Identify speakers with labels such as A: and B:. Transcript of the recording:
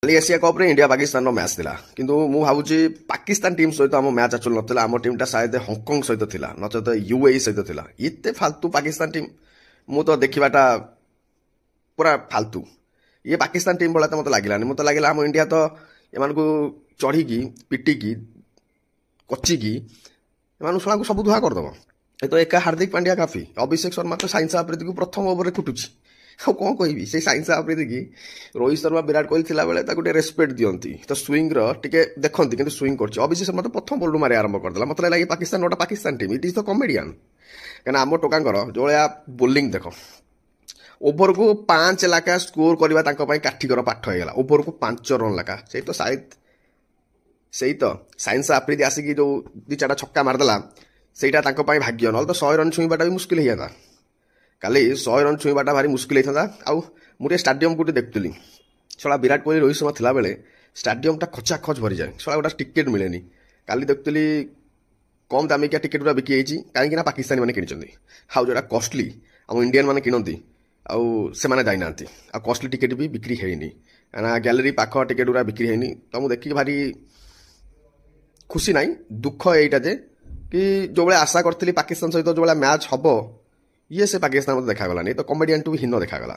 A: କାଲି ଏସିଆ କପ୍ରେ ଇଣ୍ଡିଆ ପାକିସ୍ତାନର ମ୍ୟାଚ୍ ଥିଲା କିନ୍ତୁ ମୁଁ ଭାବୁଛି ପାକିସ୍ତାନ ଟିମ୍ ସହିତ ଆମ ମ୍ୟାଚ୍ ଆକ୍ଚୁଆଲି ନଥିଲା ଆମ ଟିମ୍ଟା ସାୟଦ ହଂକଂ ସହିତ ଥିଲା ନଚେତ ୟୁଏଇ ସହିତ ଥିଲା ଏତେ ଫାଲତୁ ପାକିସ୍ତାନ ଟିମ୍ ମୁଁ ତ ଦେଖିବାଟା ପୁରା ଫାଲତୁ ଇଏ ପାକିସ୍ତାନ ଟିମ୍ ଭଳିଆ ତ ମୋତେ ଲାଗିଲାନି ମୋତେ ଲାଗିଲା ଆମ ଇଣ୍ଡିଆ ତ ଏମାନଙ୍କୁ ଚଢ଼ିକି ପିଟିକି କଚିକି ଏମାନଙ୍କୁ ଶଳାଙ୍କୁ ସବୁ ଧୁଆ କରିଦେବ ଏ ତ ଏକା ହାର୍ଦ୍ଦିକ ପାଣ୍ଡିଆ କାଫି ଅଭିଷେକ ଶର୍ମା ତ ସାଇନ୍ସ ଆଫ୍ରିଦିକୁ ପ୍ରଥମ ଓଭରରେ କୁଟୁଛି ଆଉ କ'ଣ କହିବି ସେଇ ସାଇନ୍ସ ଆଫ୍ରିଦିକି ରୋହିତ ଶର୍ମା ବିରାଟ କୋହଲି ଥିଲାବେଳେ ତାକୁ ଟିକେ ରେସ୍ପେକ୍ଟ ଦିଅନ୍ତି ତ ସୁଇଙ୍ଗର ଟିକେ ଦେଖନ୍ତି କିନ୍ତୁ ସୁଇଙ୍ଗ କରୁଛି ଅଭିଷେକ ଶର୍ମା ତ ପ୍ରଥମ ବଲରୁ ମାରି ଆରମ୍ଭ କରିଦେଲା ମୋତେ ଲାଗିଲା କି ପାକିସ୍ତାନ ଗୋଟେ Pakistan team it is the comedian କାହିଁକିନା ଆମ ଟୋକାଙ୍କର ଯେଉଁଭଳିଆ ବୋଲିଂ ଦେଖ ଓଭରକୁ 5 ଲେଖା ସ୍କୋର କରିବା ତାଙ୍କ ପାଇଁ କାଠିକର ପାଠ ହେଇଗଲା ଓଭରକୁ 5 ରନ୍ ଲେଖା ସେଇ ତ ସାଇନ୍ସ ଆଫ୍ରିଦି ଆସିକି ଯେଉଁ 2-4ଟା ଛକ୍କା ମାରିଦେଲା ସେଇଟା ତାଙ୍କ ପାଇଁ ଭାଗ୍ୟ ନହେଲେ ତ 100 ରନ୍ ଛୁଇଁବାଟା ବି ମୁସ୍କିଲ ହେଇଯାନ୍ତା କାଲି 100 ରନ୍ ଛୁଇଁବାଟା ଭାରି ମୁସ୍କିଲ ହେଇଥାନ୍ତା ଆଉ ମୁଁ ଟିକେ ଷ୍ଟାଡିୟମକୁ ଟିକେ ଦେଖୁଥିଲି ଶଳା ବିରାଟ କୋହଲି ରୋହିତ ଶର୍ମା ଥିଲାବେଳେ ଷ୍ଟାଡିୟମଟା ଖଚାଖଚ ଭରିଯାଏ ଶଳା ଗୋଟେ ଟିକେଟ୍ ମିଳେନି କାଲି ଦେଖୁଥିଲି କମ୍ ଦାମିକିଆ ଟିକେଟ୍ ଗୁଡ଼ା ବିକି ହେଇଛି କାହିଁକିନା ପାକିସ୍ତାନୀ ମାନେ କିଣିଛନ୍ତି ଆଉ ଯେଉଁଟା କଷ୍ଟଲି ଆମ ଇଣ୍ଡିଆନ୍ ମାନେ କିଣନ୍ତି ଆଉ ସେମାନେ ଯାଇନାହାନ୍ତି ଆଉ କଷ୍ଟଲି ଟିକେଟ୍ ବି ବିକ୍ରି ହେଇନି କାହିଁକିନା ଗ୍ୟାଲେରୀ ପାଖ ଟିକେଟ୍ ଗୁଡ଼ା ବିକ୍ରି ହେଇନି ତ ମୁଁ ଦେଖିକି ଭାରି ଖୁସି ନାହିଁ ଦୁଃଖ ଏଇଟା ଯେ କି ଯେଉଁଭଳିଆ ଆଶା କରିଥିଲି ପାକିସ୍ତାନ ସହିତ ଯେଉଁଭଳିଆ ମ୍ୟାଚ୍ ହେବ ଇଏ ସେ ପାକିସ୍ତାନ ମୋତେ ଦେଖାଗଲାନି ତ କମେଡ଼ିଆନ୍ ଟୁ ବି ହୀନ ଦେଖାଗଲା।